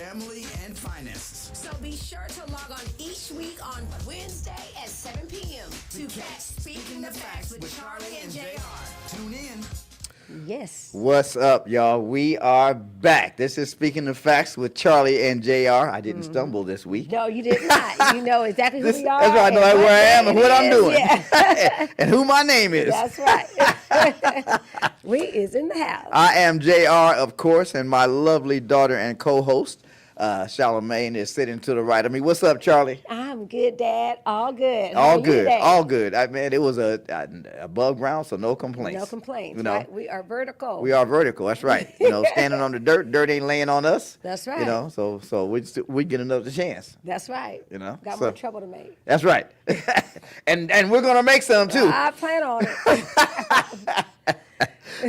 family, and finances. So be sure to log on each week on Wednesday at 7 p.m. to catch Speaking the Facts with Charlie and JR. Tune in. Yes. What's up, y'all? We are back. This is Speaking the Facts with Charlie and JR. I didn't stumble this week. No, you did not. You know exactly who we are. That's right. I know where I am and what I'm doing. Yeah. And who my name is. That's right. We is in the house. I am JR, of course, and my lovely daughter and co-host, Charlamagne, is sitting to the right of me. What's up, Charlie? I'm good, Dad. All good. How All are you good. today? All good. I mean, it was above ground, so no complaints. No complaints. You know, Right? We are vertical. we are vertical. That's right. You know, standing on the dirt. Dirt ain't laying on us. That's right. You know, so we get another chance. That's right. You know, Got so- more trouble to make. That's right. and we're gonna make some too. I plan on it.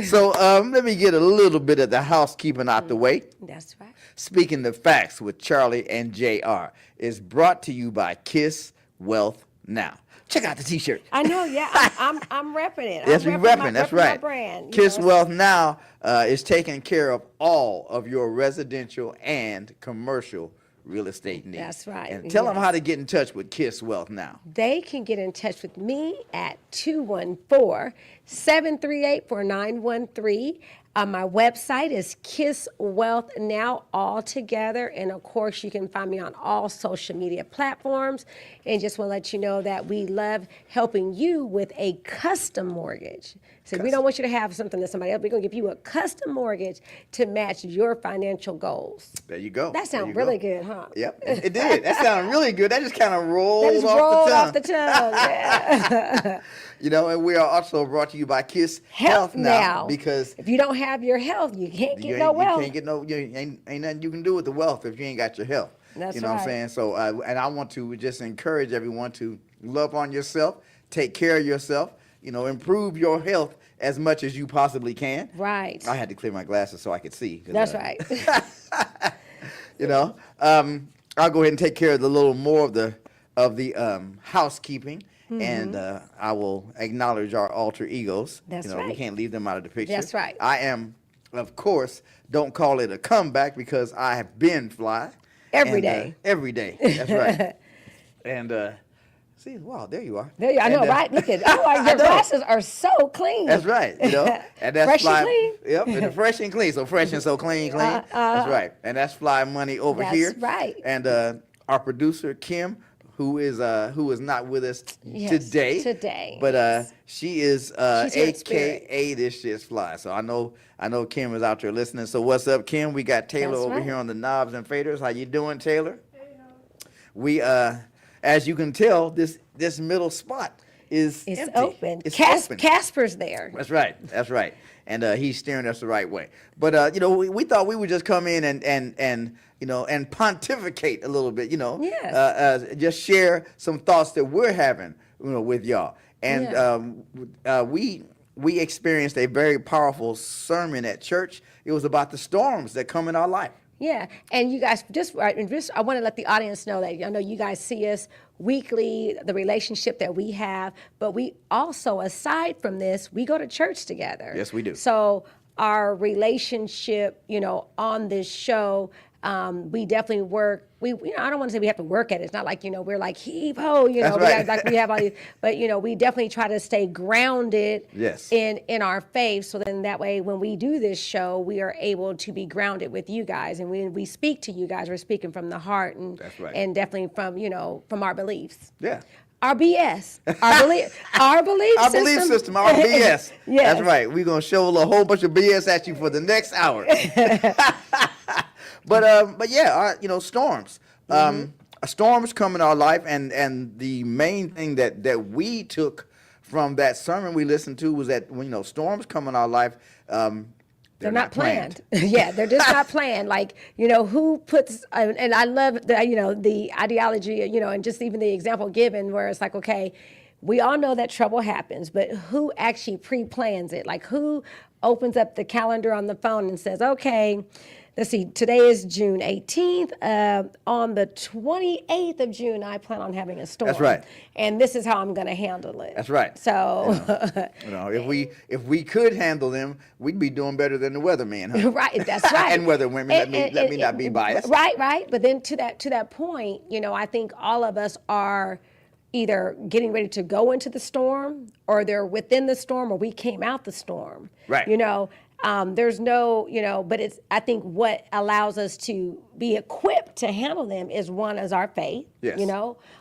So let me get a little bit of the housekeeping out the way. That's right. Speaking the Facts with Charlie and JR is brought to you by Kiss Wealth Now. Check out the T-shirt. I know. Yeah, I'm repping it. Yes, I'm we repping repping. That's my right. brand. You Kiss know, Wealth Now is taking care of all of your residential and commercial real estate needs. That's right. And tell them Yes. how to get in touch with Kiss Wealth Now. They can get in touch with me at 214-738-4913. My website is Kiss Wealth Now altogether. And of course, you can find me on all social media platforms. And just want to let you know that we love helping you with a custom mortgage. So we don't want you to have something that somebody else. We're going to give you a custom mortgage to match your financial goals. There you go. That sounds really good, huh? Yep, it did. That sounded really good. That just kind of rolled, That just off, rolled the tongue. off the tongue. Yeah. You know, and we are also brought to you by Kiss Health Now, because if you don't have your health, you can't you get no wealth. can't get ain't nothing you can do with the wealth if you ain't got your health. That's you know what I'm right. saying? So, and I want to just encourage everyone to love on yourself, take care of yourself, you know, improve your health as much as you possibly can. Right. I had to clear my glasses so I could see. 'Cause, That's right. You know, I'll go ahead and take care of the little more of the housekeeping, and I will acknowledge our alter egos. That's you know, we right. can't leave them out of the picture. That's right. I am, of course, don't call it a comeback because I have been fly Every and, day. Every day. That's right. And see, wow, there you are. There you, I know, And, right? Look at your glasses are so clean. That's right. You know, and that's Fresh and fly. clean? Yep, and fresh and clean. So fresh and so clean. That's right. And that's Fly Money over That's here. right. And our producer Kim, who is not with us Yes, today. But yes. she is She's here in spirit. AKA this shit's Fly. So I know Kim is out there listening. So what's up, Kim? We got Taylor That's over right. here on the knobs and faders. How you doing, Taylor? We as you can tell, this middle spot is It's empty. open. It's open. Casper's there. That's right. That's right. And he's steering us the right way. But you know, we thought we would just come in and you know, and pontificate a little bit. You know, Yes. just share some thoughts that we're having, you know, with y'all. And Yeah. we experienced a very powerful sermon at church. It was about the storms that come in our life. Yeah, and you guys, I want to let the audience know that I know you guys see us weekly, the relationship that we have, but we also, aside from this, we go to church together. Yes, we do. So our relationship, you know, on this show, we definitely work. You know, I don't want to say we have to work at it. It's not like, you know, we're like heave ho, you know, That's right. like we have all these, but you know, we definitely try to stay grounded Yes. in our faith. So then that way, when we do this show, we are able to be grounded with you guys, and when we speak to you guys, we're speaking from the heart, and That's right. and definitely from, you know, from our beliefs. Yeah. Our BS, our belief Our system. belief system, our BS. Yes. That's right. We're gonna show a whole bunch of BS at you for the next hour. But yeah, you know, storms. Storms come in our life, and the main thing that we took from that sermon we listened to was that, you know, storms come in our life. They're not planned. Yeah, they're just not planned. Like, you know, who puts, and I love the, you know, the ideology, you know, and just even the example given where it's like, okay, we all know that trouble happens, but who actually pre-plans it? Like, who opens up the calendar on the phone and says, okay, let's see, today is June 18th. On the 28th of June, I plan on having a storm. That's right. And this is how I'm going to handle it. That's right. So, if we could handle them, we'd be doing better than the weathermen, huh? right, that's right. And weatherwomen. Let me not be biased. Right. But then to that point, I think all of us are either getting ready to go into the storm, or they're within the storm, or we came out the storm. Right. There's no, but it's, I think what allows us to be equipped to handle them is one is our faith. Yes.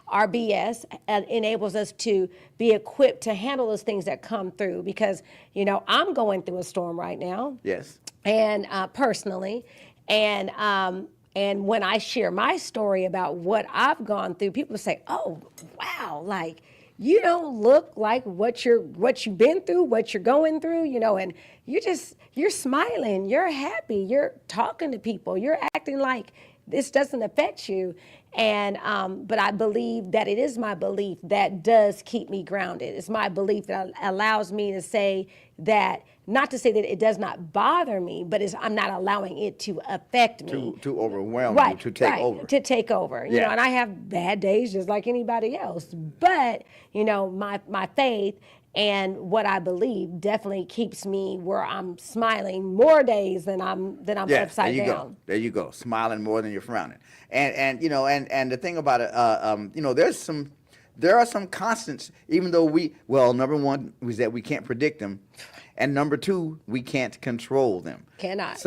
Our BS enables us to be equipped to handle those things that come through, because, I'm going through a storm right now. Yes. And personally, and when I share my story about what I've gone through, people say, "Oh, wow, like you don't look like what you've been through, what you're going through, and you're smiling, you're happy, you're talking to people, you're acting like this doesn't affect you." And but I believe that it is my belief that does keep me grounded. It's my belief that allows me to say that, not to say that it does not bother me, but I'm not allowing it to affect me. To overwhelm Right, you, to take right, over. To take over. Yeah. And I have bad days just like anybody else. But, my faith and what I believe definitely keeps me where I'm smiling more days than I'm Yes, upside there you down. go. There you go. Smiling more than you're frowning. And the thing about it, there are some constants, even though number one is that we can't predict them, and number two, we can't control them. Cannot.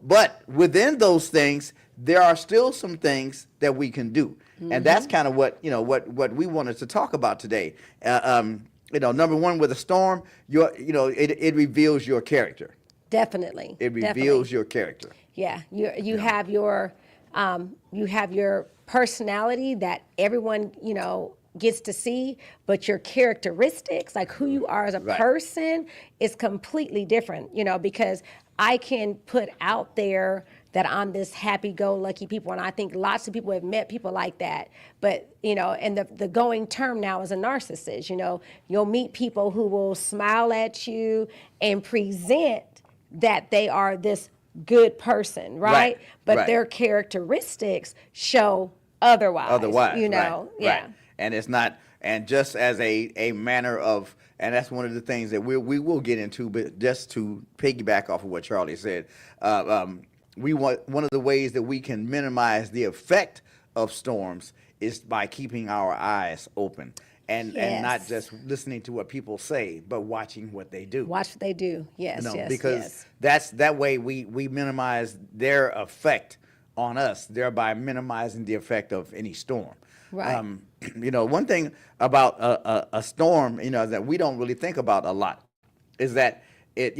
But within those things, there are still some things that we can do, and that's kind of what we wanted to talk about today. Number one, with a storm, it reveals your character. Definitely. It reveals your character. Yeah, you have your personality that everyone gets to see, but your characteristics, like who you are as a person, is completely different. Because I can put out there that I'm this happy-go-lucky people, and I think lots of people have met people like that. But and the going term now is a narcissist. You'll meet people who will smile at you and present that they are this good person, right? But their characteristics show otherwise. Right. Yeah. And it's not, and just as a manner of, and that's one of the things that we will get into, but just to piggyback off of what Charlie said, one of the ways that we can minimize the effect of storms is by keeping our eyes open. And not just listening to what people say, but watching what they do. Watch what they do. Yes, because that way we minimize their effect on us, thereby minimizing the effect of any storm. Right. One thing about a storm, that we don't really think about a lot, is that if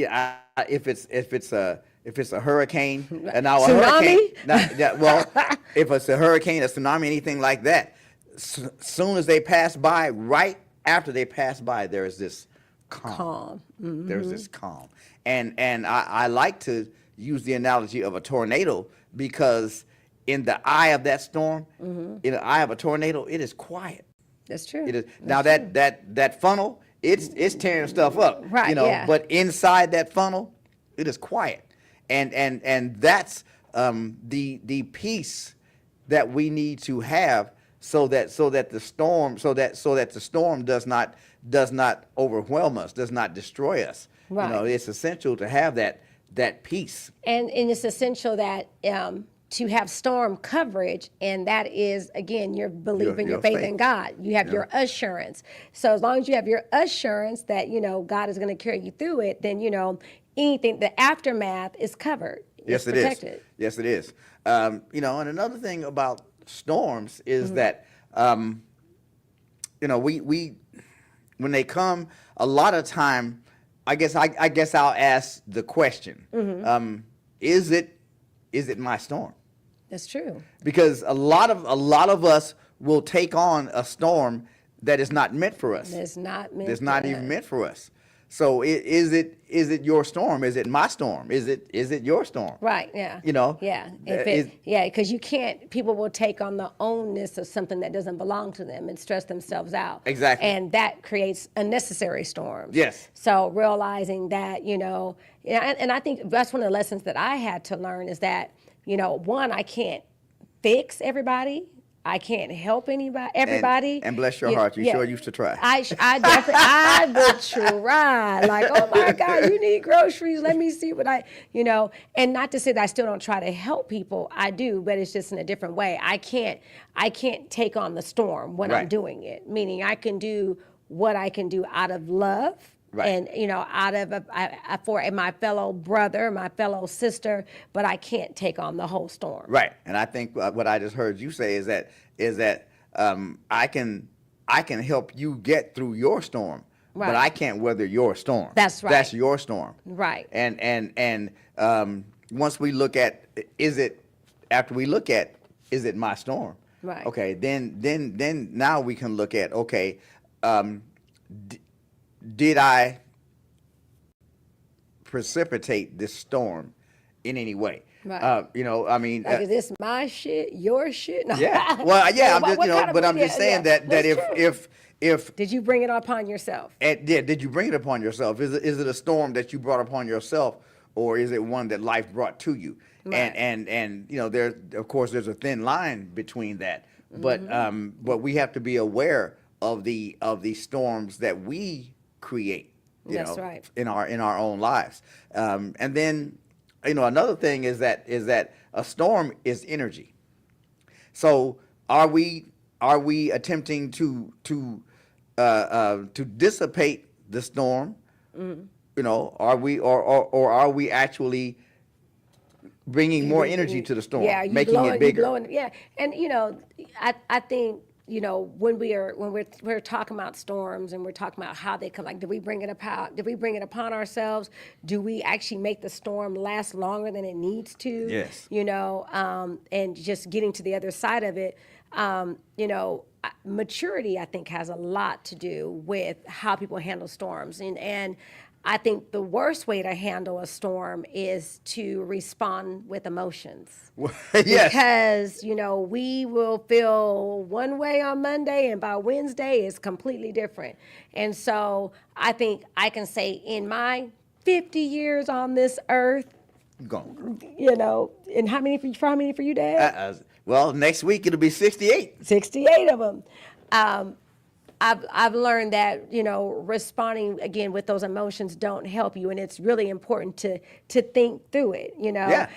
it's a hurricane, and now tsunami? A hurricane, if it's a hurricane, a tsunami, anything like that, soon as they pass by, right after they pass by, there is this calm. Mm-hmm. There's this calm, and I like to use the analogy of a tornado, because in the eye of that storm, in the eye of a tornado, it is quiet. That's true. It is. Now that funnel, it's tearing stuff up, right? But inside that funnel, it is quiet, and that's the peace that we need to have, so that the storm does not overwhelm us, does not destroy us. Right. It's essential to have that peace. And it's essential that to have storm coverage, and that is, again, your belief in your faith in God. You have your assurance. So as long as you have your assurance that God is going to carry you through it, then anything, the aftermath is covered. Yes, it is. Yes, it is. And another thing about storms is that we when they come, a lot of time, I guess I'll ask the question: is it my storm? That's true. Because a lot of us will take on a storm that is not meant for us. It's not meant. It's not even meant for us. So is it your storm? Is it my storm? Is it your storm? Right. Yeah. You know. Yeah. Is- Because you can't. People will take on the ownness of something that doesn't belong to them and stress themselves out. Exactly. And that creates unnecessary storms. Yes. So realizing that, and I think that's one of the lessons that I had to learn is that, one, I can't fix everybody. I can't help everybody. And bless your heart, you sure used to try. I definitely, I would try. Like, oh my God, you need groceries. Let me see what and not to say that I still don't try to help people. I do, but it's just in a different way. I can't take on the storm when I'm doing it. Meaning I can do what I can do out of love. Right. And out of for my fellow brother, my fellow sister, but I can't take on the whole storm. Right, and I think what I just heard you say is that I can help you get through your storm, but I can't weather your storm. That's right. That's your storm. Right. And once we look at is it my storm? Right. Okay, then now we can look at did I precipitate this storm in any way? Right. I mean, Like, is this my shit, your shit? No. yeah. Well, yeah. What kind of- But I'm just saying that That's true. if Did you bring it upon yourself? did you bring it upon yourself? Is it a storm that you brought upon yourself, or is it one that life brought to you? Right. And there, of course, there's a thin line between that. But we have to be aware of the storms that we create, That's right. in our own lives. And then, another thing is that a storm is energy. So are we attempting to dissipate the storm? Are we or are we actually bringing more energy to the storm, making it bigger? And I think when we're talking about storms and we're talking about how they come, like, did we bring it upon ourselves? Do we actually make the storm last longer than it needs to? Yes. And just getting to the other side of it, maturity, I think, has a lot to do with how people handle storms. And I think the worst way to handle a storm is to respond with emotions. Yes. Because, we will feel one way on Monday and by Wednesday it's completely different. And so I think I can say in my 50 years on this earth, Gone. and how many for you, Dad? Well, next week it'll be 68. 68 of them. I've learned that, responding again with those emotions don't help you, and it's really important to think through it. Yeah.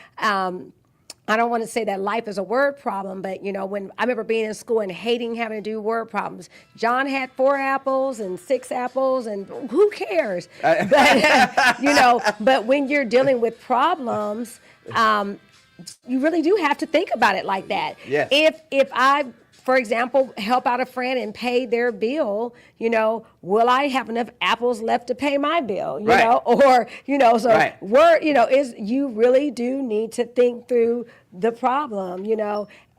I don't want to say that life is a word problem, but when I remember being in school and hating having to do word problems. John had 4 apples and 6 apples, and who cares? But but when you're dealing with problems, you really do have to think about it like that. Yes. If I, for example, help out a friend and pay their bill, will I have enough apples left to pay my bill? Right. Or, so Right. you really do need to think through the problem,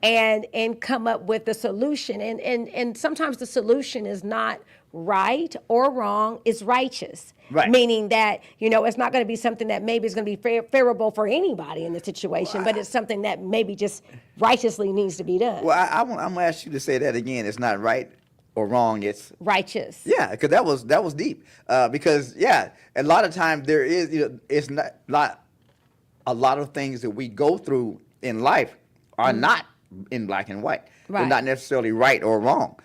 and come up with the solution. And sometimes the solution is not right or wrong, it's righteous. Right. Meaning that, it's not going to be something that maybe is going to be favorable for anybody in the situation, but it's something that maybe just righteously needs to be done. Well, I'm going to ask you to say that again. It's not right or wrong. It's righteous. Yeah, because that was deep. Because a lot of times there is, it's not a lot of things that we go through in life are not in black and white. Right. They're not necessarily right or wrong.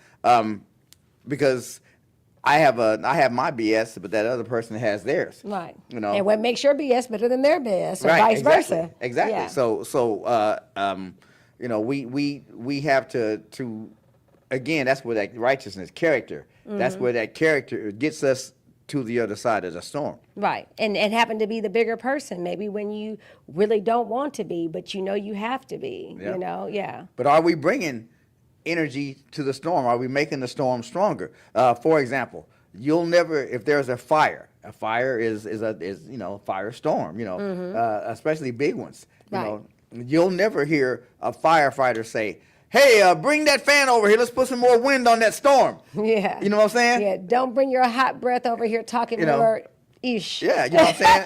Because I have my BS, but that other person has theirs. Right. And what makes your BS better than their BS, or right, vice exactly, versa. Exactly. Yeah. So we have to again, that's where that righteousness, character, that's where that character gets us to the other side of the storm. Right. And happen to be the bigger person, maybe when you really don't want to be, but you have to be, yeah. But are we bringing energy to the storm? Are we making the storm stronger? For example, you'll never, if there's a fire is firestorm, especially big ones. Right. You'll never hear a firefighter say, "Hey, bring that fan over here. Let's put some more wind on that storm." Yeah. You know what I'm saying? Yeah. Don't bring your hot breath over here talking more Ish. Yeah, you know what I'm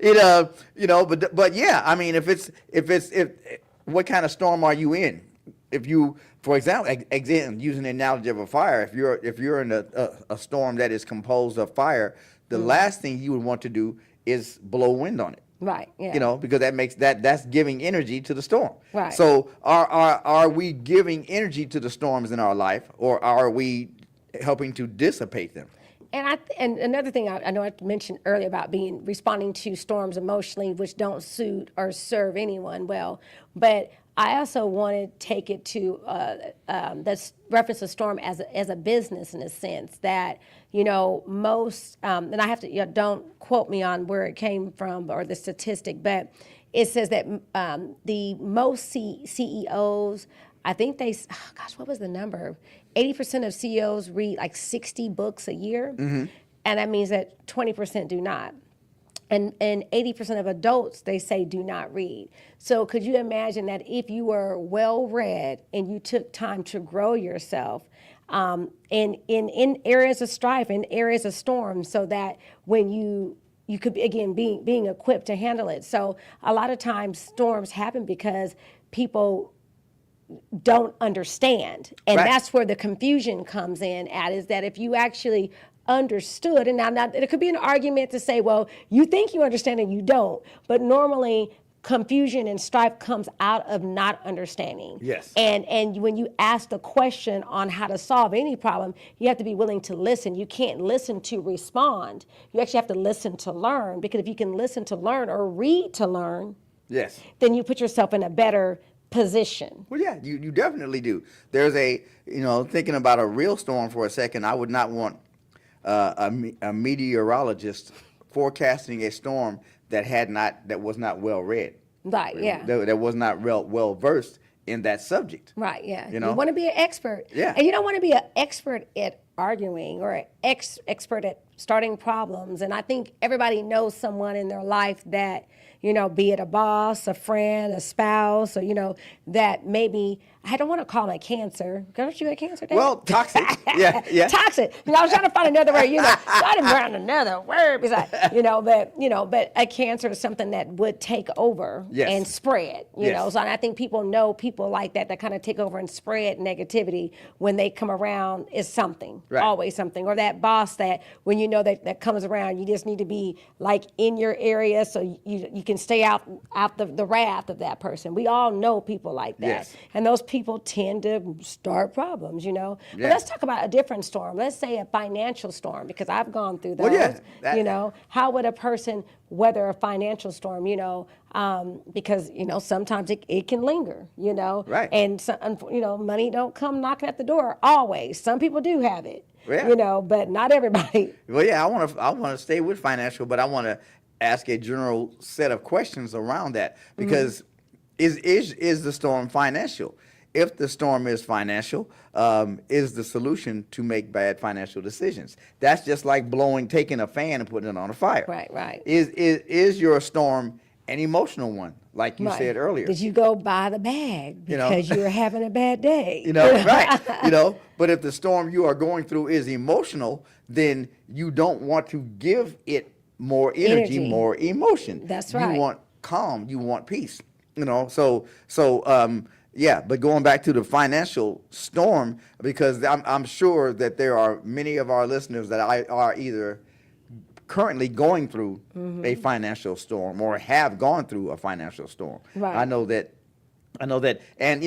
saying? But yeah, I mean, if what kind of storm are you in? If you, for example, again, using the analogy of a fire, if you're in a storm that is composed of fire, the last thing you would want to do is blow wind on it. Right. Yeah. Because that's giving energy to the storm. Right. So are we giving energy to the storms in our life, or are we helping to dissipate them? And another thing I know I mentioned earlier about responding to storms emotionally, which don't suit or serve anyone well, but I also want to take it to this reference a storm as a business, in a sense that most and I have to don't quote me on where it came from or the statistic, but it says that the most CEOs, I think what was the number? 80% of CEOs read like 60 books a year, and that means that 20% do not. And 80% of adults, they say, do not read. So could you imagine that if you were well-read and you took time to grow yourself in areas of strife, in areas of storm, so that when you could be, again, being equipped to handle it. So a lot of times storms happen because people don't understand. And Right. that's where the confusion comes in is that if you actually understood, and now it could be an argument to say, well, you think you understand and you don't, but normally confusion and strife comes out of not understanding. Yes. And when you ask the question on how to solve any problem, you have to be willing to listen. You can't listen to respond. You actually have to listen to learn, because if you can listen to learn or read to learn, Yes. then you put yourself in a better position. Well, yeah, you definitely do. There's thinking about a real storm for a second, I would not want a meteorologist forecasting a storm that was not well read. Right, yeah. That was not well versed in that subject. Right, yeah. You know? want to be an expert. Yeah. And you don't want to be an expert at arguing or an expert at starting problems. And I think everybody knows someone in their life that, be it a boss, a friend, a spouse, or, that maybe, I don't want to call it cancer. Don't you get cancer, Dave? Well, toxic. Yeah. Toxic. I was trying to find another word, I didn't find another word besides, but a cancer is something that would take over Yes. and spread, Yes. So I think people know people like that kind of take over and spread negativity when they come around is something, Right. always something. Or that boss that when that comes around, you just need to be like in your area so you can stay out the wrath of that person. We all know people like that. Yes. And those people tend to start problems, But Yeah. let's talk about a different storm. Let's say a financial storm, because I've gone through those. Well, yeah, How would a person weather a financial storm, because, sometimes it can linger, Right. And, money don't come knocking at the door always. Some people do have it, Yeah. but not everybody. Well, yeah, I want to stay with financial, but I want to ask a general set of questions around that, because is the storm financial? If the storm is financial, is the solution to make bad financial decisions? That's just like taking a fan and putting it on a fire. Right. Is your storm an emotional one, like you said earlier? Did you go buy the bag because you were having a bad day? Right. But if the storm you are going through is emotional, then you don't want to give it more energy. More emotion. That's right. You want calm. You want peace. Yeah, but going back to the financial storm, because I'm sure that there are many of our listeners that are either currently going through a financial storm or have gone through a financial storm. Right. I know that, and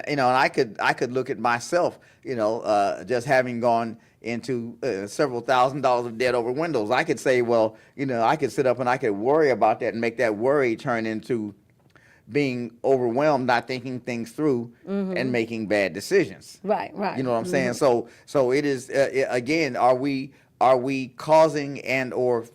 I could look at myself, just having gone into several $1,000s of debt over windows. I could say, well, I could sit up and I could worry about that and make that worry turn into being overwhelmed, not thinking things through, and making bad decisions. Right. You know what I'm saying? So it is again. Are we causing and or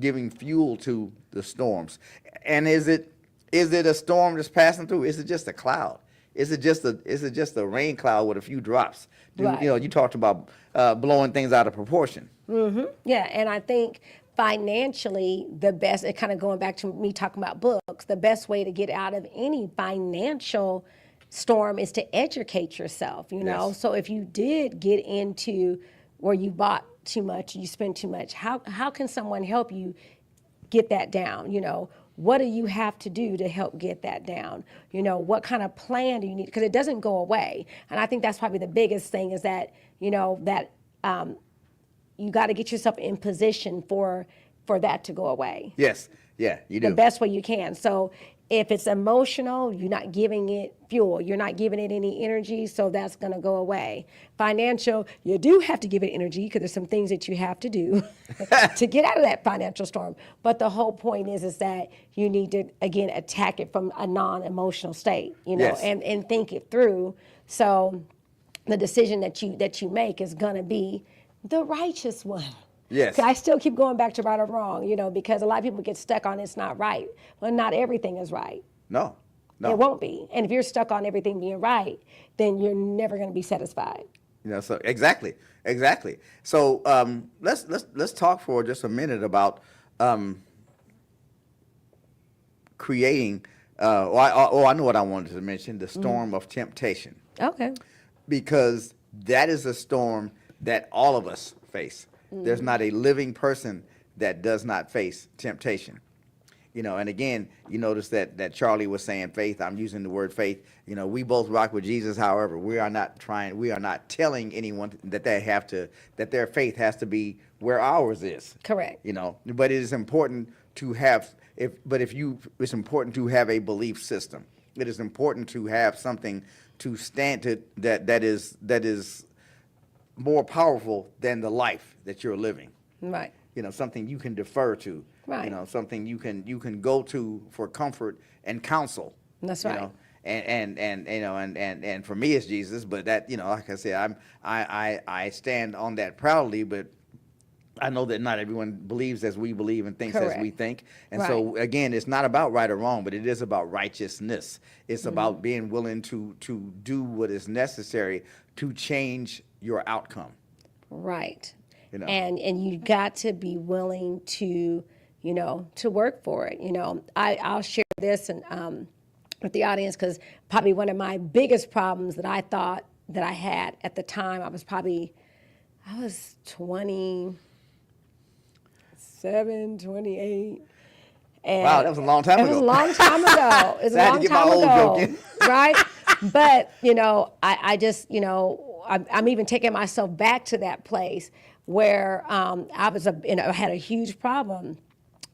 giving fuel to the storms? And is it a storm that's passing through? Is it just a cloud? Is it just a rain cloud with a few drops? Right. You talked about blowing things out of proportion. Yeah, and I think financially, the best, it kind of going back to me talking about books, the best way to get out of any financial storm is to educate yourself, Yes. So if you did get into where you bought too much, you spend too much. How can someone help you get that down? What do you have to do to help get that down? What kind of plan do you need? Because it doesn't go away. And I think that's probably the biggest thing is that, you got to get yourself in position for that to go away. Yes. Yeah, you do. The best way you can. So if it's emotional, you're not giving it fuel. You're not giving it any energy, so that's going to go away. Financial, you do have to give it energy because there's some things that you have to do to get out of that financial storm. But the whole point is that you need to, again, attack it from a non-emotional state, Yes. and think it through. So the decision that you make is going to be the righteous one. Yes. I still keep going back to right or wrong, because a lot of people get stuck on it's not right. Well, not everything is right. No. It won't be. And if you're stuck on everything being right, then you're never going to be satisfied. So exactly. So let's talk for just a minute about creating. I know what I wanted to mention: the storm of temptation. Okay. Because that is a storm that all of us face. There's not a living person that does not face temptation. And again, you notice that Charlie was saying faith. I'm using the word faith. We both rock with Jesus. However, we are not telling anyone that their faith has to be where ours is. Correct. But it is important to have, it's important to have a belief system. It is important to have something to stand to that is more powerful than the life that you're living. Right. Something you can defer to. Right. Something you can go to for comfort and counsel. That's right. And for me it's Jesus, but that, like I said, I stand on that proudly, but I know that not everyone believes as we believe and thinks as we think. And so again, it's not about right or wrong, but it is about righteousness. It's about being willing to do what is necessary to change your outcome. Right. And you got to be willing to, to work for it. I'll share this and with the audience because probably one of my biggest problems that I thought that I had at the time, I was 27, 28. And wow, that was a long time ago. It was a long time ago. It was a long time ago. Right? But, I just, I'm even taking myself back to that place where I was, had a huge problem.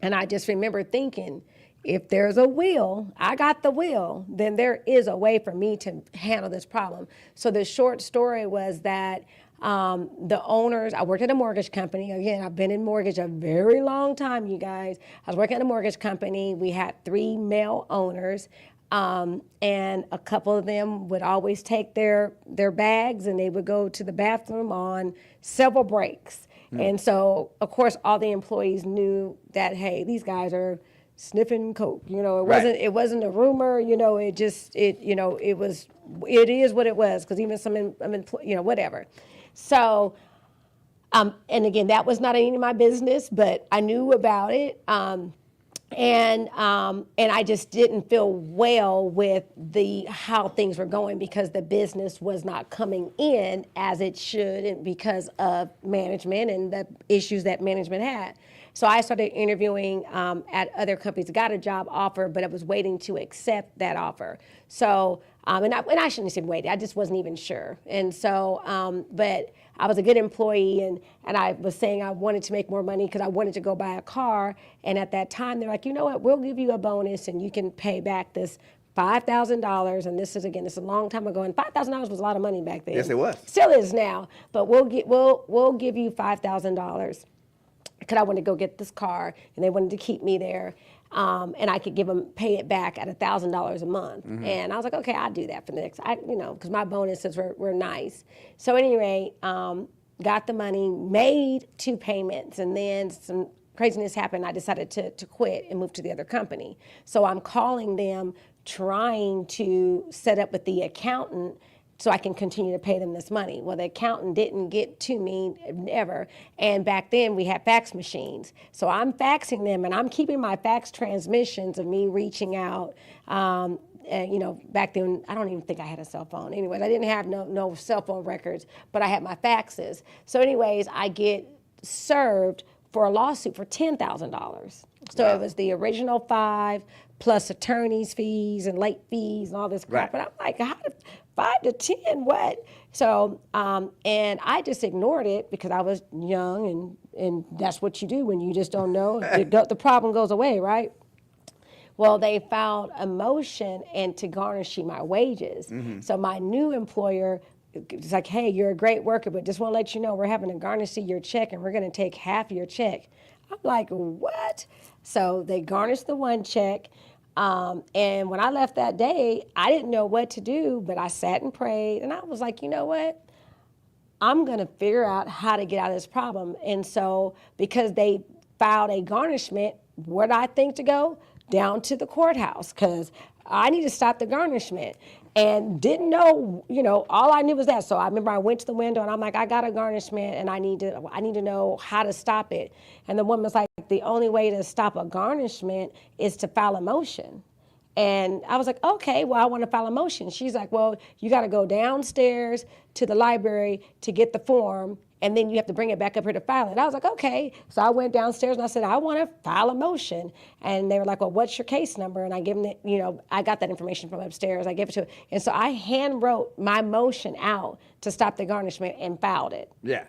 And I just remember thinking, if there's a will, I got the will, then there is a way for me to handle this problem. So the short story was that the owners, I worked at a mortgage company. Again, I've been in mortgage a very long time, you guys. I was working at a mortgage company. We had 3 male owners. And a couple of them would always take their bags and they would go to the bathroom on several breaks. And so, of course, all the employees knew that, hey, these guys are sniffing coke. It wasn't a rumor. It is what it was. Because even some, whatever. So, and again, that was not any of my business, but I knew about it. And I just didn't feel well with how things were going because the business was not coming in as it should, and because of management and the issues that management had. So I started interviewing at other companies. Got a job offer, but I was waiting to accept that offer. So and I shouldn't have waited. I just wasn't even sure. And so, but I was a good employee, and I was saying I wanted to make more money because I wanted to go buy a car. And at that time, they're like, you know what, we'll give you a bonus and you can pay back this $5,000. And this is a long time ago. And $5,000 was a lot of money back then. Yes, it was. Still is now. But we'll give you $5,000 because I wanted to go get this car, and they wanted to keep me there. And I could pay it back at $1,000 a month. Mm-hmm. And I was like, okay, I'll do that for the next, because my bonuses were nice. So at any rate, got the money, made 2 payments, and then some craziness happened. I decided to quit and move to the other company. So I'm calling them, trying to set up with the accountant so I can continue to pay them this money. Well, the accountant didn't get to me ever. And back then we had fax machines. So I'm faxing them, and I'm keeping my fax transmissions of me reaching out. Back then, I don't even think I had a cell phone. Anyways, I didn't have no cell phone records, but I had my faxes. So anyways, I get served for a lawsuit for $10,000. So Wow. it was the original 5 plus attorney's fees and late fees and all this crap. Right. And I'm like, how did 5 to 10? What? So, and I just ignored it because I was young, and that's what you do when you just don't know. The problem goes away, right? Well, they filed a motion and to garnish my wages. So my new employer is like, hey, you're a great worker, but just want to let you know we're having to garnish your check and we're going to take half your check. I'm like, what? So they garnished the one check. And when I left that day, I didn't know what to do, but I sat and prayed. And I was like, you know what? I'm going to figure out how to get out of this problem. And so because they filed a garnishment, where did I think to go? Down to the courthouse, because I need to stop the garnishment. And didn't know, all I knew was that. So I remember I went to the window and I'm like, I got a garnishment and I need to know how to stop it. And the woman was like, the only way to stop a garnishment is to file a motion. And I was like, okay, well, I want to file a motion. She's like, well, you got to go downstairs to the library to get the form, and then you have to bring it back up here to file it. I was like, okay. So I went downstairs and I said, I want to file a motion. And they were like, well, what's your case number? And I gave them, I got that information from upstairs. I gave it to her. And so I hand wrote my motion out to stop the garnishment and filed it. Yeah.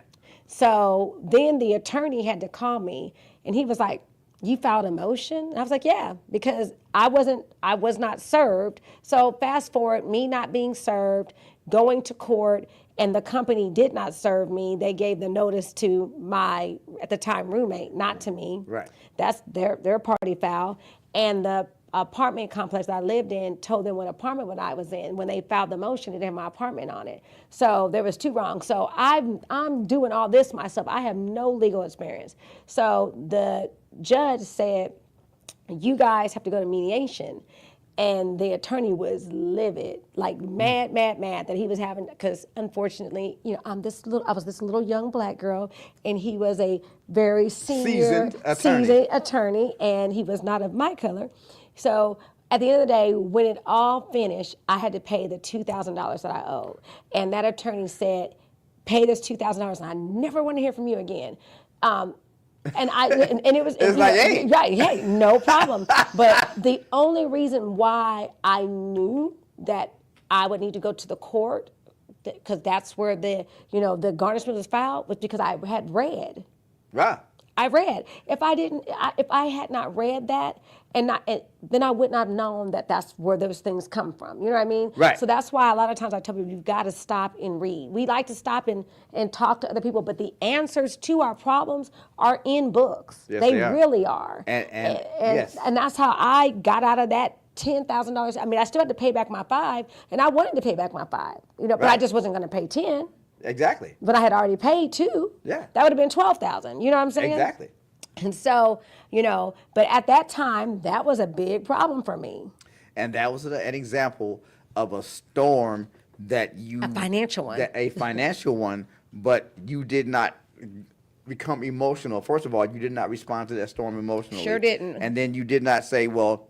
So then the attorney had to call me, and he was like, you filed a motion? And I was like, yeah, because I was not served. So fast forward, me not being served, going to court, and the company did not serve me. They gave the notice to my, at the time, roommate, not to me. Right. That's their party foul. And the apartment complex that I lived in told them what apartment I was in. When they filed the motion, it didn't have my apartment on it. So there was 2 wrongs. So I'm doing all this myself. I have no legal experience. So the judge said, you guys have to go to mediation. And the attorney was livid, like mad that he was having, because unfortunately, I was this little young black girl, and he was a very seasoned attorney, and he was not of my color. So at the end of the day, when it all finished, I had to pay the $2,000 that I owed. And that attorney said, pay this $2,000, and I never want to hear from you again. And it was like, hey. Right, hey, no problem. But the only reason why I knew that I would need to go to the court, because that's where the garnishment was filed, was because I had read. Right. I read. If I had not read that, then I would not have known that that's where those things come from. You know what I mean? Right. So that's why a lot of times I tell people, you've got to stop and read. We like to stop and talk to other people, but the answers to our problems are in books. Yes, they are. Really are. Yes. And that's how I got out of that $10,000. I mean, I still had to pay back my 5, and I wanted to pay back my 5. But I just wasn't going to pay 10. Exactly. But I had already paid 2. Yeah. That would have been 12,000. You know what I'm saying? Exactly. And so, but at that time, that was a big problem for me. And that was an example of a storm that A financial one. A financial one, but you did not become emotional. First of all, you did not respond to that storm emotionally. Sure didn't. And then you did not say, well,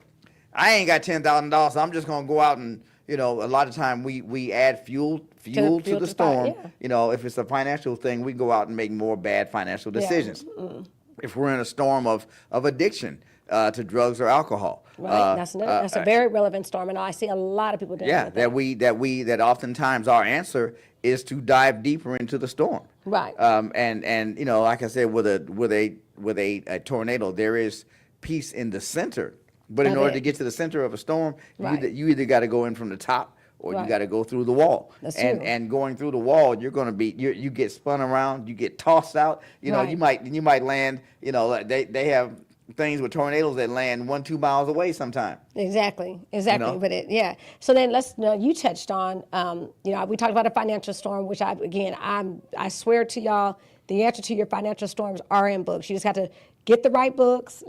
I ain't got $10,000, so I'm just going to go out and, a lot of time we add fuel to the storm. Yeah. If it's a financial thing, we go out and make more bad financial decisions. Yeah. If we're in a storm of addiction to drugs or alcohol. Right, that's a very relevant storm, and I see a lot of people doing that. That oftentimes our answer is to dive deeper into the storm. Right. And like I said, with a tornado, there is peace in the center. But in order to get to the center of a storm, you either got to go in from the top or you got to go through the wall. That's true. And going through the wall, you're going to be you get spun around, you get tossed out. You might land. They have things with tornadoes that land 1-2 miles away sometime. Exactly. But So then you touched on we talked about a financial storm, which I swear to y'all, the answer to your financial storms are in books. You just have to get the right books,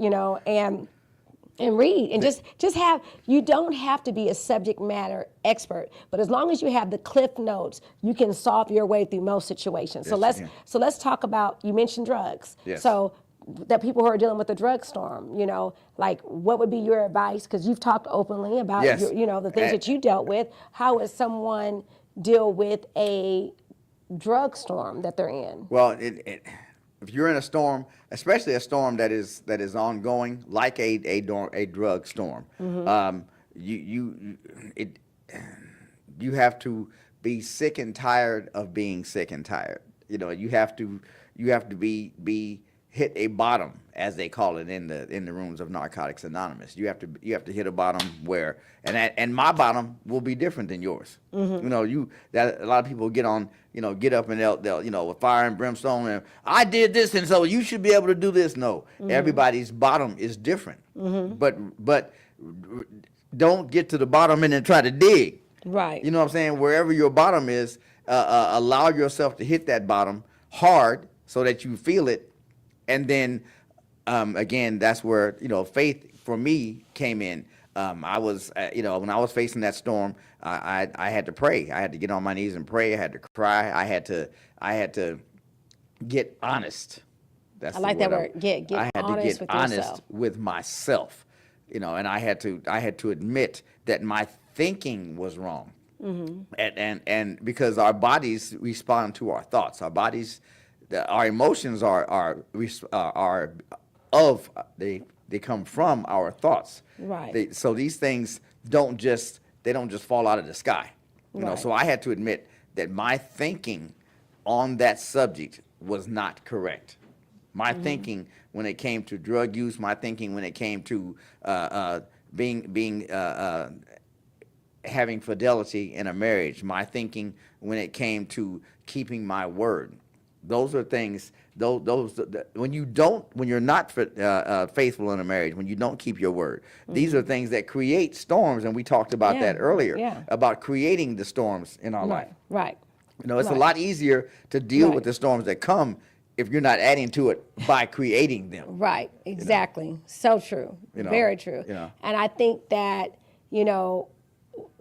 and read, and just have, you don't have to be a subject matter expert, but as long as you have the cliff notes, you can solve your way through most situations. Yes, so let's talk about, you mentioned drugs. Yes. So that people who are dealing with the drug storm, like what would be your advice? Because you've talked openly about the things that you dealt with. How would someone deal with a drug storm that they're in? Well, if you're in a storm, especially a storm that is ongoing, like a drug storm, you have to be sick and tired of being sick and tired. You have to be hit a bottom, as they call it in the rooms of Narcotics Anonymous. You have to hit a bottom where, and my bottom will be different than yours. That a lot of people get up and they'll with fire and brimstone, and I did this, and so you should be able to do this. No, everybody's bottom is different. But don't get to the bottom and then try to dig. Right. You know what I'm saying? Wherever your bottom is, allow yourself to hit that bottom hard so that you feel it. And then, again, that's where, faith for me came in. I was, when I was facing that storm, I had to pray. I had to get on my knees and pray. I had to cry. I had to get honest. That's I like that word. Get I had honest to get with honest yourself. with myself, and I had to admit that my thinking was wrong. And because our bodies respond to our thoughts, our emotions they come from our thoughts. Right. So these things don't just fall out of the sky. Right. So I had to admit that my thinking on that subject was not correct. My thinking when it came to drug use, my thinking when it came to having fidelity in a marriage, my thinking when it came to keeping my word. Those are things. When you're not faithful in a marriage, when you don't keep your word, these are things that create storms, and we talked about that earlier, about creating the storms in our life. Right. It's a lot easier to deal with the storms that come if you're not adding to it by creating them. Right. Exactly. So true. Very true. And I think that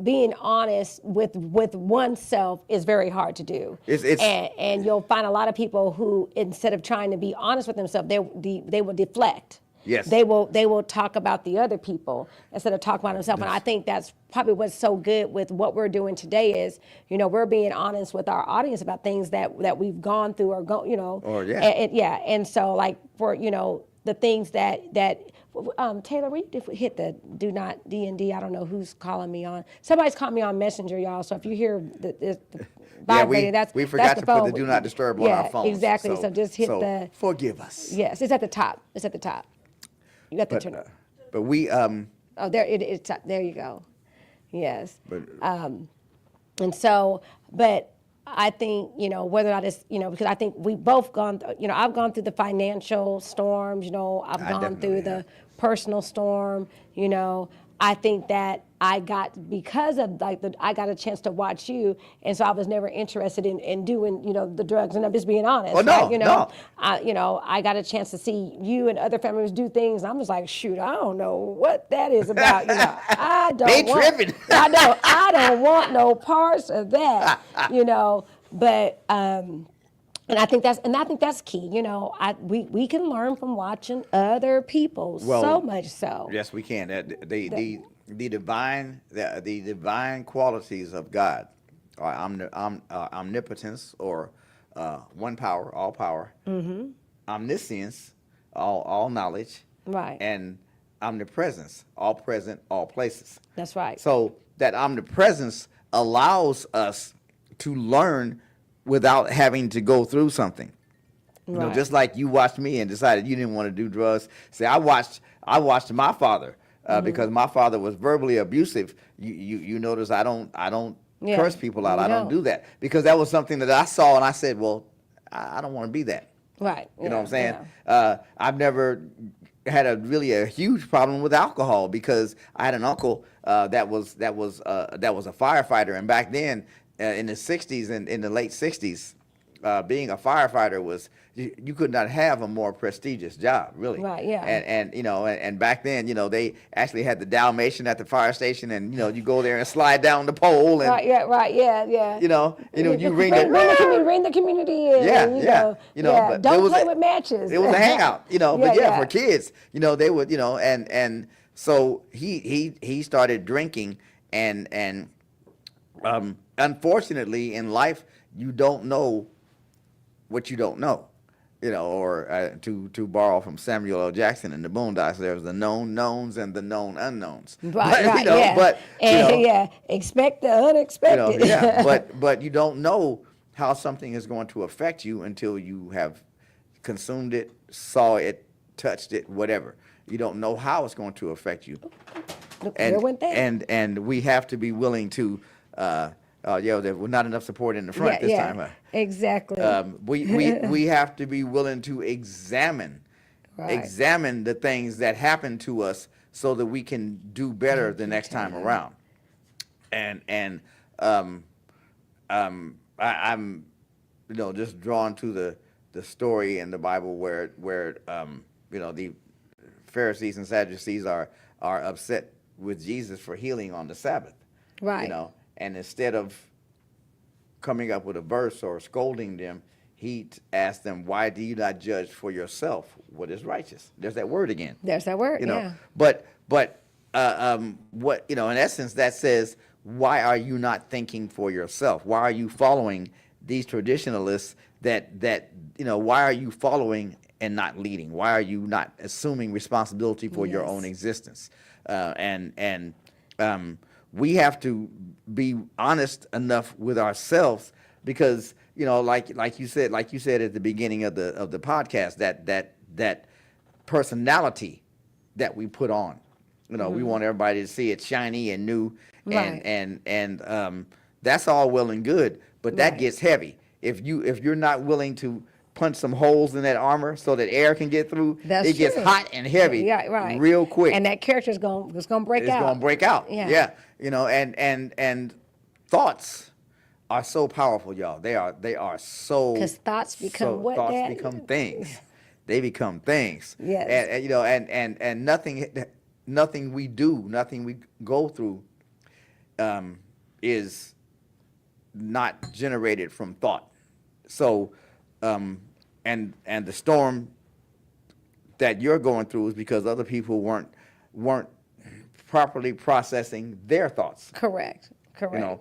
being honest with oneself is very hard to do. And you'll find a lot of people who, instead of trying to be honest with themselves, they will deflect. Yes. They will talk about the other people instead of talking about themselves. And I think that's probably what's so good with what we're doing today is, we're being honest with our audience about things that we've gone through And so like for, the things that Taylor, we hit the do not D&D. I don't know who's calling me on. Somebody's calling me on Messenger, y'all. So if you hear the vibrating, we forgot that's to the phone. put the do not disturb on our phones. Exactly. So just hit the. Forgive us. Yes, it's at the top. It's at the top. You got to turn it. But we. Oh, there it's. There you go. Yes. But. And so, but I think, whether or not it's, because I think we both gone, I've gone through the financial storms, I've gone through the personal storm, I think that I got, because of I got a chance to watch you, and so I was never interested in doing, the drugs, and I'm just being honest. Oh, no, right? no. I got a chance to see you and other families do things, and I'm just like, shoot, I don't know what that is about, I don't They want, tripping. I don't want no parts of that, but, and I think that's key. We can learn from watching other people, so much so. Yes, we can. The divine qualities of God, omnipotence, or one power, all power, omniscience, all knowledge, right, and omnipresence, all present, all places. That's right. So that omnipresence allows us to learn without having to go through something. Right. Just like you watched me and decided you didn't want to do drugs. See, I watched my father because my father was verbally abusive. You notice I don't curse people out. I don't do that because that was something that I saw and I said, well, I don't want to be that. Right. You know what I'm saying? I've never had a huge problem with alcohol because I had an uncle that was a firefighter, and back then in the 60s and in the late 60s, being a firefighter was, you could not have a more prestigious job, really. Right, yeah. And back then, they actually had the Dalmatian at the fire station, and you go there and slide down the pole, and right, yeah. You ring the community in. But don't play with matches. It was a hangout, for kids, they would, and so he started drinking, and unfortunately in life you don't know what you don't know. or to borrow from Samuel L. Jackson in the Boondocks, there's the known knowns and the known unknowns. Right, But, right, yeah. But And expect the unexpected. yeah. But you don't know how something is going to affect you until you have consumed it, saw it, touched it, whatever. You don't know how it's going to affect you. Where went that? And we have to be willing to. There was not enough support in the front this time. Exactly. We have to be willing to examine Right. the things that happen to us so that we can do better the next time around. And I'm just drawn to the story in the Bible where the Pharisees and Sadducees are upset with Jesus for healing on the Sabbath. Right. And instead of coming up with a verse or scolding them, he asked them, "Why do you not judge for yourself what is righteous?" There's that word again. There's that word, yeah. But what in essence that says, why are you not thinking for yourself? Why are you following these traditionalists why are you following and not leading? Why are you not assuming responsibility for your own existence? We have to be honest enough with ourselves because, like you said at the beginning of the podcast, that personality that we put on, we want everybody to see it shiny and new, Right. and that's all well and good, but that Right. gets heavy. If you're not willing to punch some holes in that armor so that air can get through, That's it gets true. hot and heavy, Yeah, right. real quick. And that character is going to break It's out. going to break out. Yeah. And thoughts are so powerful, y'all. They are so. Because thoughts become what, Thoughts Dad? become things. They become things. Yes. And nothing we do, nothing we go through, is not generated from thought. So, and the storm that you're going through is because other people weren't properly processing their thoughts. Correct.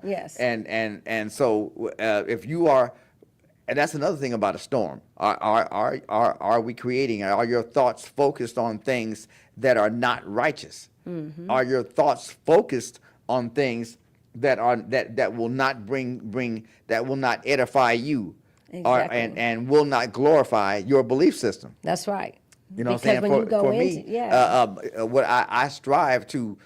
Yes. And so if you are, and that's another thing about a storm. Are we creating? Are your thoughts focused on things that are not righteous? Mm-hmm. Are your thoughts focused on things that will not that will not edify you, Exactly. and will not glorify your belief system? That's right. You know Because what I'm when saying? you go For into, me, what I strive to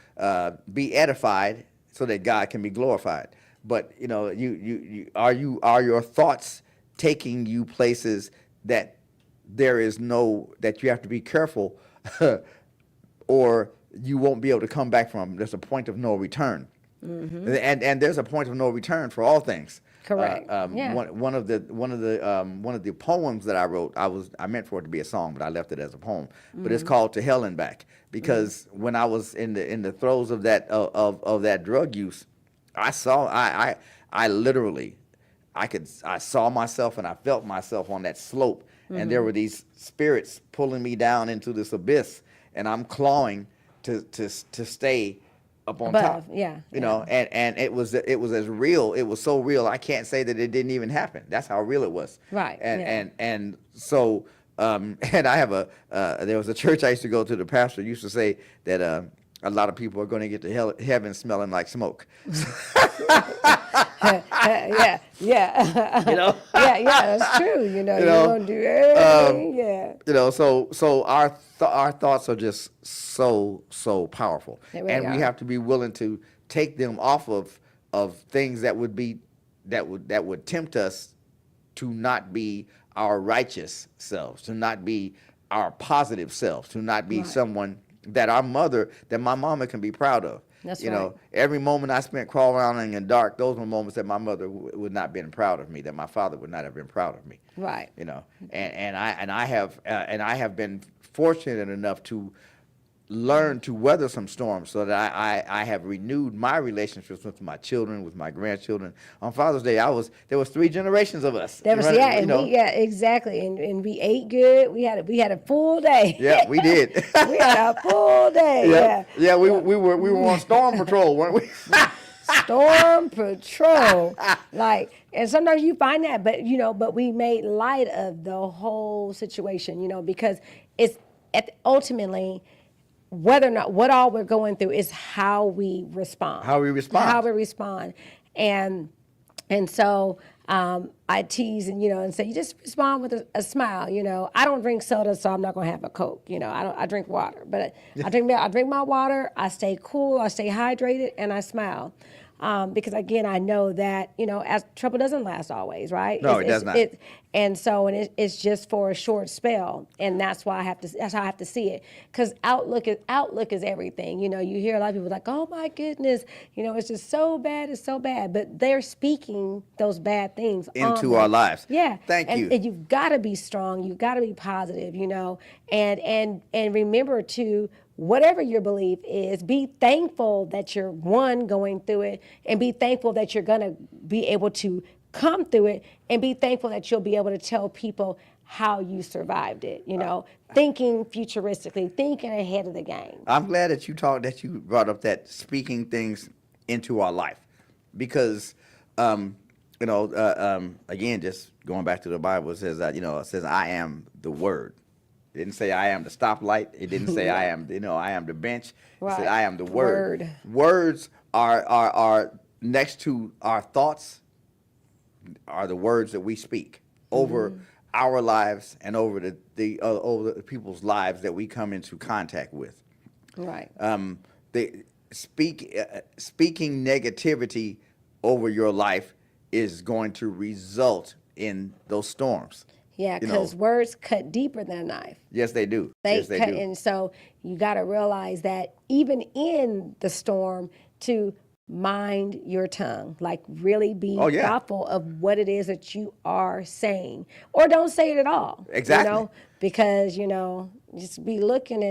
be edified so that God can be glorified. But are your thoughts taking you places that that you have to be careful, or you won't be able to come back from? There's a point of no return. Mm-hmm. And there's a point of no return for all things. Correct. Yeah. One of the poems that I wrote, I meant for it to be a song, but I left it as a poem. Mm-hmm. But it's called "To Hell and Back" because when I was in the throes of that that drug use, I literally saw myself and I felt myself on that slope, mm-hmm. and there were these spirits pulling me down into this abyss, and I'm clawing to stay up on top. Yeah. And it was as real. It was so real. I can't say that it didn't even happen. That's how real it was. Right. And so and I have there was a church I used to go to. The pastor used to say that a lot of people are going to get to heaven smelling like smoke. Yeah. Yeah, that's true. You're going to do everything. So our thoughts are just so powerful, Really and we are. have to be willing to take them off of things that would tempt us to not be our righteous selves, to not be our positive selves, to not be someone that my mama can be proud of. That's right. Every moment I spent crawling around in the dark, those were moments that my mother would not have been proud of me, that my father would not have been proud of me. Right. And I have been fortunate enough to learn to weather some storms, so that I have renewed my relationships with my children, with my grandchildren. On Father's Day, there was 3 generations of us. Exactly. And we ate good. We had a full day. Yeah, we did. We had a full day. Yeah. We were on storm patrol, weren't we? Storm Patrol. Like, and sometimes you find that, but but we made light of the whole situation, because it's ultimately whether or not what all we're going through is how we respond. How we respond. How we respond. And so I tease and say, you just respond with a smile. I don't drink soda, so I'm not going to have a Coke. I drink water, but I drink my water. I stay cool, I stay hydrated, and I smile. Because again, I know that as trouble doesn't last always, right? No, it does not. It's just for a short spell, and that's how I have to see it. Because outlook is everything. You hear a lot of people like, oh my goodness, it's just so bad, it's so bad. But they're speaking those bad things into our lives. Yeah, Thank you. And you've got to be strong. You've got to be positive. And remember to. Whatever your belief is, be thankful that you're going through it, and be thankful that you're going to be able to come through it, and be thankful that you'll be able to tell people how you survived it, thinking futuristically, thinking ahead of the game. I'm glad that you brought up that speaking things into our life, because, again, just going back to the Bible, it says that, it says, I am the Word. It didn't say I am the stoplight. It didn't say I am the bench. It said I am the Word. Words are next to our thoughts, are the words that we speak over our lives and over the people's lives that we come into contact with. Right. Speaking negativity over your life is going to result in those storms. Yeah, because words cut deeper than a knife. Yes, they do. They do. And so you got to realize that even in the storm, to mind your tongue, like really be thoughtful of what it is that you are saying, or don't say it at all. Exactly. Because just be looking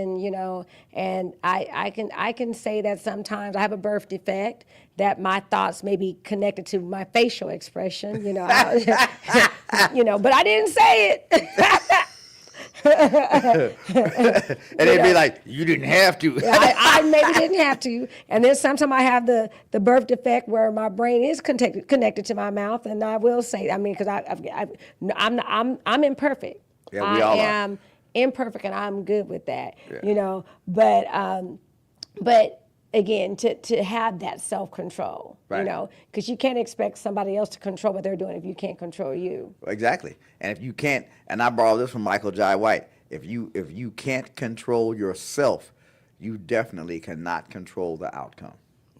and I can say that sometimes I have a birth defect, that my thoughts may be connected to my facial expression, but I didn't say it. And they'd be like, you didn't have to. I maybe didn't have to. And then sometimes I have the birth defect where my brain is connected to my mouth, and I will say, because I'm imperfect. Yeah, we all are. Imperfect, and I'm good with that. Yeah. But again, to have that self-control, right. Because you can't expect somebody else to control what they're doing if you can't control you. Exactly. And if you can't, and I borrow this from Michael Jai White, if you can't control yourself, you definitely cannot control the outcome.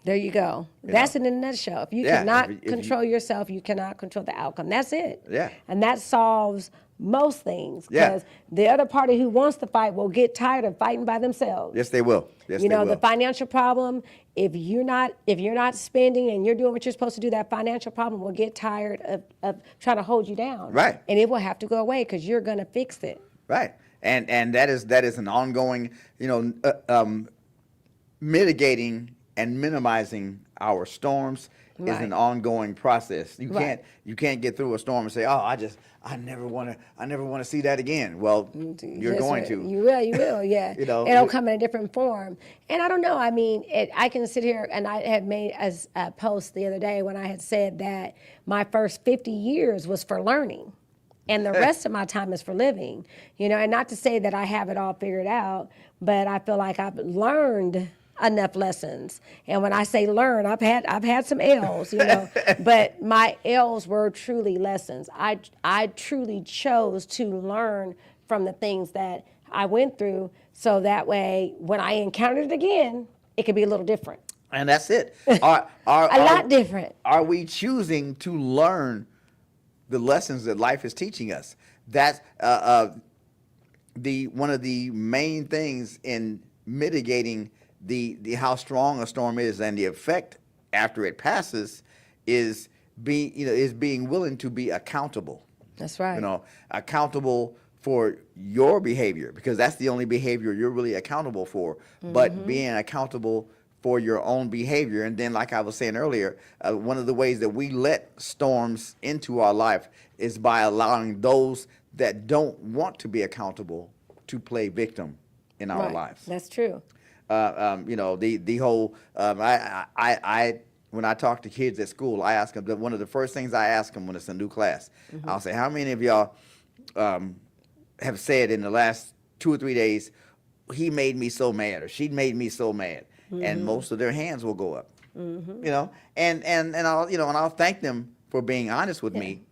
There you go. That's it in a nutshell. If you cannot control yourself, you cannot control the outcome. That's it. Yeah. And that solves most things, because the other party who wants to fight will get tired of fighting by themselves. Yes, they will. Yes, they will. The financial problem, if you're not spending and you're doing what you're supposed to do, that financial problem will get tired of trying to hold you down. Right. And it will have to go away because you're going to fix it. Right. And that is an ongoing, mitigating and minimizing our storms is an ongoing process. You can't get through a storm and say, "Oh, I never want to see that again." Well, you're going to. You will, yeah. It'll come in a different form. And I don't know. I mean, I can sit here, and I had made a post the other day when I had said that my first 50 years was for learning, and the rest of my time is for living. And not to say that I have it all figured out, but I feel like I've learned enough lessons. And when I say learn, I've had some L's, but my L's were truly lessons. I truly chose to learn from the things that I went through, so that way when I encountered it again, it could be a little different. And that's it. A lot different. Are we choosing to learn the lessons that life is teaching us? That's one of the main things in mitigating the how strong a storm is, and the effect after it passes is being willing to be accountable. That's right. Accountable for your behavior, because that's the only behavior you're really accountable for. But being accountable for your own behavior, and then, like I was saying earlier, one of the ways that we let storms into our life is by allowing those that don't want to be accountable to play victim in our lives. That's true. The whole I when I talk to kids at school, I ask them, one of the first things I ask them when it's a new class, I'll say, how many of y'all have said in the last 2 or 3 days, he made me so mad or she made me so mad? And most of their hands will go up, you know, and I'll, you know, and I'll thank them for being honest with me,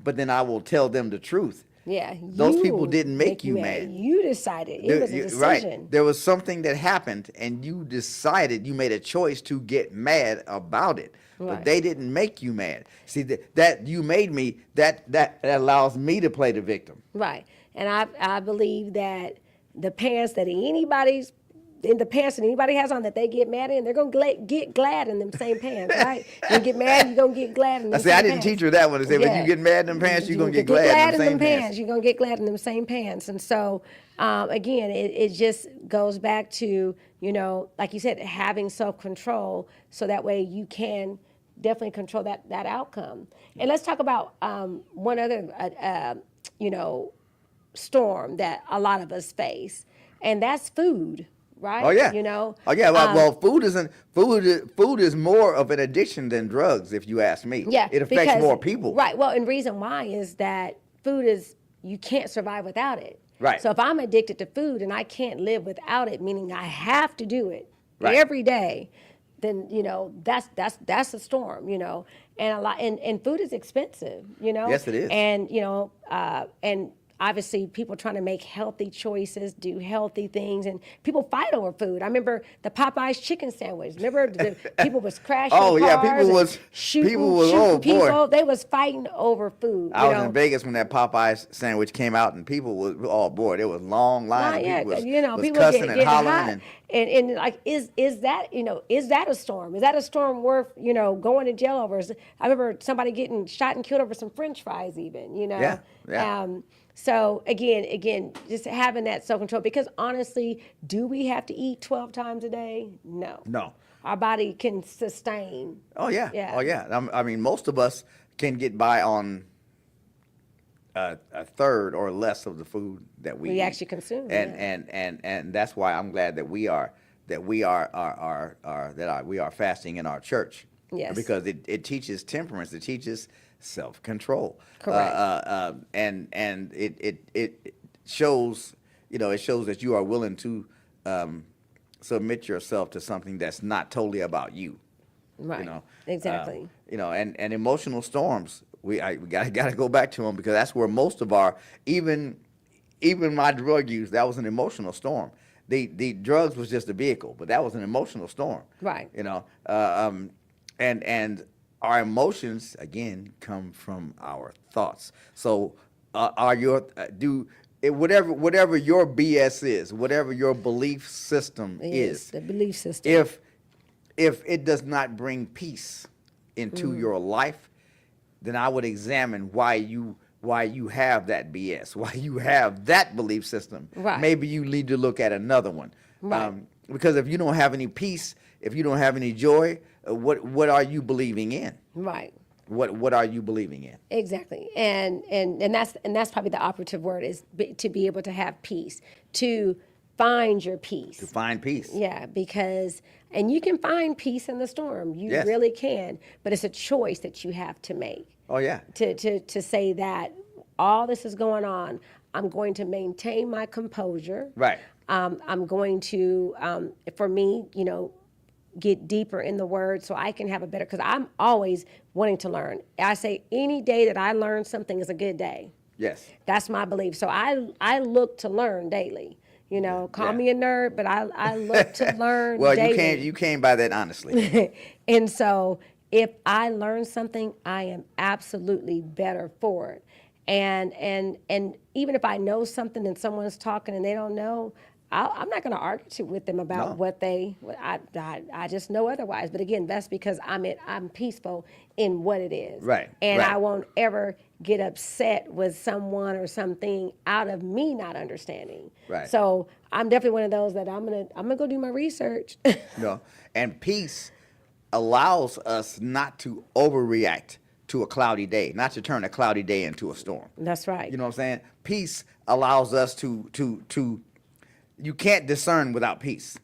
but then I will tell them the truth. Yeah, Those people didn't make you mad. You decided. It was a decision. Right. There was something that happened, and you decided, you made a choice to get mad about it. Right. But they didn't make you mad. See, that you made me, that allows me to play the victim. Right. And I believe that the pants that anybody has on that they get mad in, they're going to get glad in them same pants, right? You get mad, you're going to get glad in them same I pants. didn't teach her that one. I said, when you get mad in them pants, you're going to get glad in them same pants. You're going to get glad in them same pants. And so, again, it just goes back to, you know, like you said, having self-control so that way you can definitely control that outcome. And let's talk about one other, you know, storm that a lot of us face, and that's food. Right? Oh yeah. You know. Oh yeah. Well, food is more of an addiction than drugs, if you ask me. Yeah. It affects more people. Right. Well, and reason why is that food is, you can't survive without it. Right. So if I'm addicted to food and I can't live without it, meaning I have to do it every day, then, you know, that's a storm, you know. And food is expensive, you know. Yes, it is. And, you know, and obviously people trying to make healthy choices, do healthy things, and people fight over food. I remember the Popeyes chicken sandwich. Remember the people was crashing Oh yeah, cars shooting oh people. boy. They was fighting over food. I was in Vegas when that Popeyes sandwich came out, and people was, oh boy, there was long lines. People was cussing and hollering. And like, is that, you know, is that a storm? Is that a storm worth, you know, going to jail over? I remember somebody getting shot and killed over some French fries even, you know. Yeah. So again, just having that self-control, because honestly, do we have to eat 12 times a day? No. No. Our body can sustain. Oh yeah. Yeah. Oh yeah. I mean, most of us can get by on a third or less of the food that we eat. actually consume. And that's why I'm glad that we are fasting in our church. Yes. Because it teaches temperance. It teaches self-control. Correct. And it shows, you know, it shows that you are willing to submit yourself to something that's not totally about you. Right. You know. Exactly. You know, and emotional storms. We got to go back to them, because that's where most of our, even my drug use, that was an emotional storm. The drugs was just a vehicle, but that was an emotional storm. Right. You know, and our emotions again come from our thoughts. So whatever your BS is, whatever your belief system is, the belief system. If it does not bring peace into your life, then I would examine why you have that BS, why you have that belief system. Right. Maybe you need to look at another one. Right. Because if you don't have any peace, if you don't have any joy, what are you believing in? Right. What are you believing in? Exactly. And that's probably the operative word, is to be able to have peace, to find your peace. To find peace. Yeah, because, and you can find peace in the storm. You Yes. really can, but it's a choice that you have to make. Oh yeah. To say that all this is going on, I'm going to maintain my composure. Right. I'm going to, for me, you know, get deeper in the word so I can have a better, because I'm always wanting to learn. I say any day that I learn something is a good day. Yes. That's my belief. So I look to learn daily. You know, call me a nerd, but I look to learn Well, daily. you came by that honestly. And so if I learn something, I am absolutely better for it. And even if I know something and someone's talking and they don't know, I'm not going to argue with them about I just know otherwise. But again, that's because I'm peaceful in what it is. Right. And right. I won't ever get upset with someone or something out of me not understanding. Right. So I'm definitely one of those that I'm gonna go do my research. No. And peace allows us not to overreact to a cloudy day, not to turn a cloudy day into a storm. That's right. You know what I'm saying? Peace allows us to you can't discern without peace.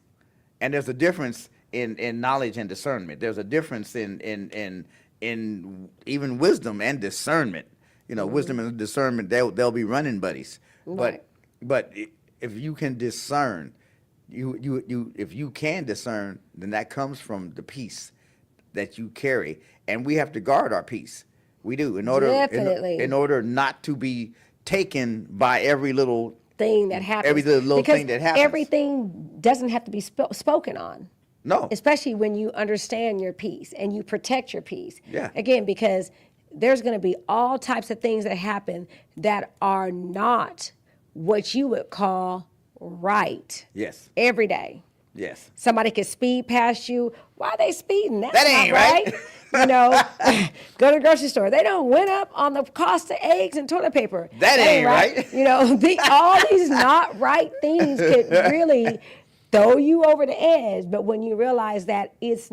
And there's a difference in knowledge and discernment. There's a difference in even wisdom and discernment. You know, wisdom and discernment, they'll be running buddies. Right. But if you can discern, if you can discern, then that comes from the peace that you carry, and we have to guard our peace. We do in order Definitely. in order not to be taken by every little thing that happens. Every little because thing that happens. Everything doesn't have to be spoken on. No. Especially when you understand your peace and you protect your peace. Yeah. Again, because there's going to be all types of things that happen that are not what you would call right. Yes. Every day. Yes. Somebody could speed past you. Why are they speeding? That's That ain't not right. You know, go to the grocery store. They don't went up on the cost of eggs and toilet paper. That ain't right. You know, all these not right things could really throw you over the edge. But when you realize that it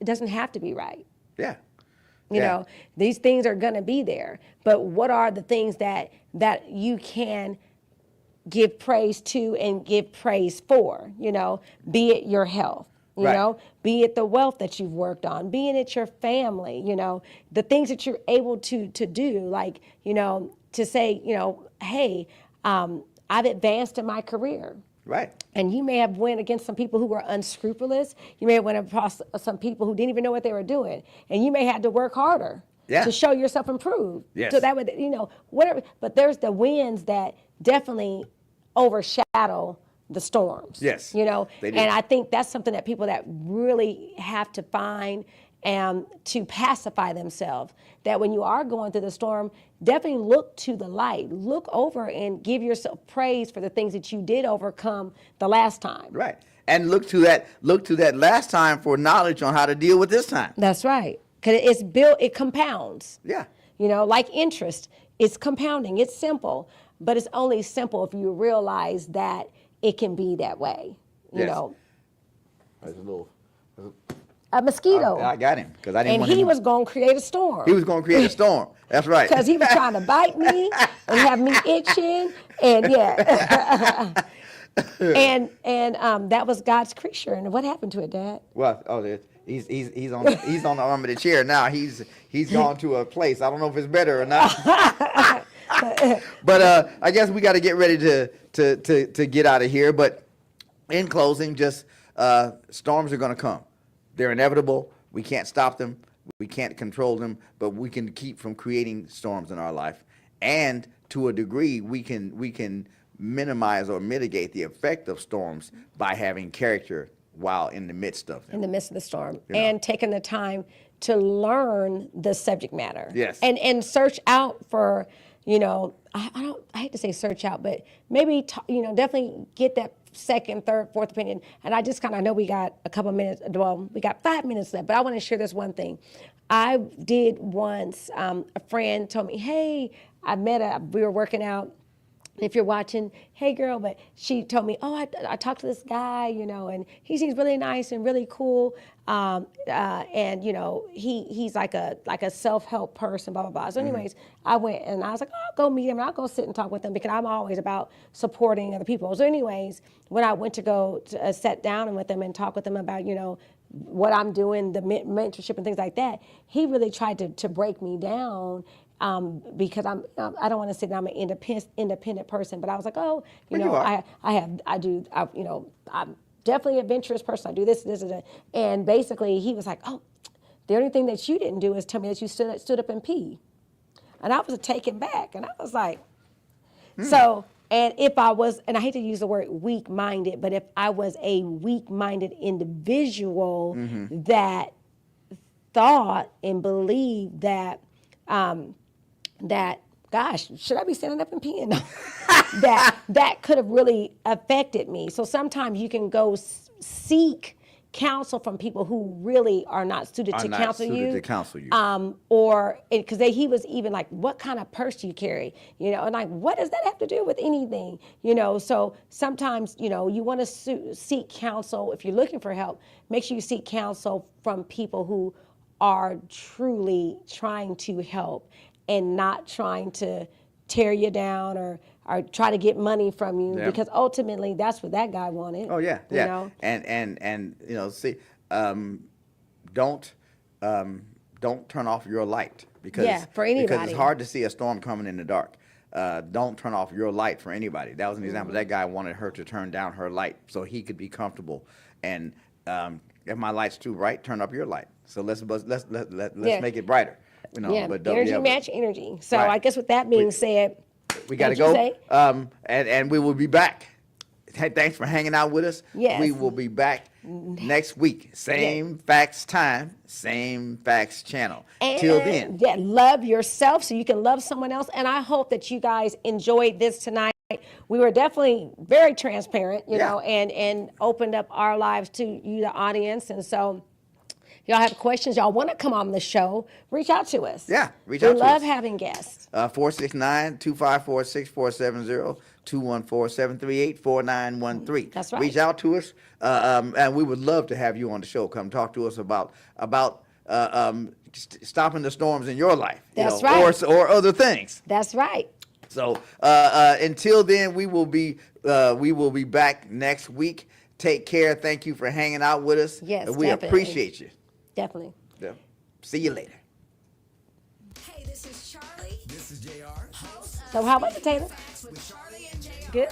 doesn't have to be right. Yeah. You know, these things are going to be there. But what are the things that you can give praise to and give praise for? You know, be it your health. You know, be it the wealth that you've worked on, being it your family, you know, the things that you're able to do, like, you know, to say, you know, hey, I've advanced in my career. Right. And you may have went against some people who were unscrupulous. You may have went across some people who didn't even know what they were doing. And you may have to work harder to show yourself improved. Yes. So that would, you know, whatever. But there's the wins that definitely overshadow the storms. Yes, you know, they do. And I think that's something that people that really have to find to pacify themselves. That when you are going through the storm, definitely look to the light. Look over and give yourself praise for the things that you did overcome the last time. Right. And look to that last time for knowledge on how to deal with this time. That's right. Because it's built, it compounds. Yeah. You know, like interest, it's compounding. It's simple, but it's only simple if you realize that it can be that way. You know. There's a little. A mosquito. I got him because I didn't and want him. he was going to create a storm. He was going to create a storm. That's right. Because he was trying to bite me and have me itching, and and that was God's creature. And what happened to it, Dad? Well, he's on the arm of the chair now. He's gone to a place. I don't know if it's better or not. But I guess we got to get ready to get out of here. But in closing, just storms are going to come. They're inevitable. We can't stop them. We can't control them, but we can keep from creating storms in our life. And to a degree, we can minimize or mitigate the effect of storms by having character while in the midst of them. In the midst of the storm. You know. And taking the time to learn the subject matter. Yes. And search out for, you know, I hate to say search out, but maybe, definitely get that second, third, fourth opinion. And I just kind of know we got a couple minutes, well, we got 5 minutes left, but I want to share this one thing. I did once, a friend told me, hey, we were working out. If you're watching, hey girl, but she told me, oh, I talked to this guy, you know, and he seems really nice and really cool. And you know, he's like a self-help person, blah, blah, blah. So anyways, I went and I was like, oh, I'll go meet him and I'll go sit and talk with him because I'm always about supporting other people. So anyways, when I went to go sit down with him and talk with him about, you know, what I'm doing, the mentorship and things like that, he really tried to break me down. Because I don't want to say that I'm an independent person, but I was like, oh, I'm definitely an adventurous person. I do this, and basically he was like, oh, the only thing that you didn't do is tell me that you stood up and pee, and I was taken back, and I was like, so, and if I was, and I hate to use the word weak-minded, but if I was a weak-minded individual that thought and believed that. That, gosh, should I be standing up and peeing? that could have really affected me. So sometimes you can go seek counsel from people who really are not suited to counsel you. Or because he was even like, what kind of purse do you carry? You know, and like, what does that have to do with anything? You know, so sometimes, you know, you want to seek counsel. If you're looking for help, make sure you seek counsel from people who are truly trying to help and not trying to tear you down or try to get money from you, Yeah. because ultimately that's what that guy wanted. Oh yeah, you yeah. know? And you know, see, don't turn off your light because For because anybody. it's hard to see a storm coming in the dark. Don't turn off your light for anybody. That was an example. That guy wanted her to turn down her light so he could be comfortable. And if my light's too bright, turn up your light. So let's Yeah. make it brighter. You know, Yeah, but energy but match energy. So Right. I guess with that being said, we got to what'd you go. say? And we will be back. Hey, thanks for hanging out with us. Yes. We will be back next week. Same facts time, same facts channel. Till then. Yeah, love yourself so you can love someone else. And I hope that you guys enjoyed this tonight. We were definitely very transparent, you Yeah. know, and opened up our lives to you, the audience. And so, y'all have questions, y'all want to come on the show, reach out to us. Yeah, reach out to We love us. having guests. 469-254-6470, 214-738-4913. That's right. Reach out to us, and we would love to have you on the show. Come talk to us about stopping the storms in your life. That's right. Or other things. That's right. So until then, we will be back next week. Take care. Thank you for hanging out with us. Yes, we definitely. appreciate you. Definitely. Yeah. See you later. Hey, this is Charlie. This is JR. Host So how about the Taylor? with Charlie and JR. Good.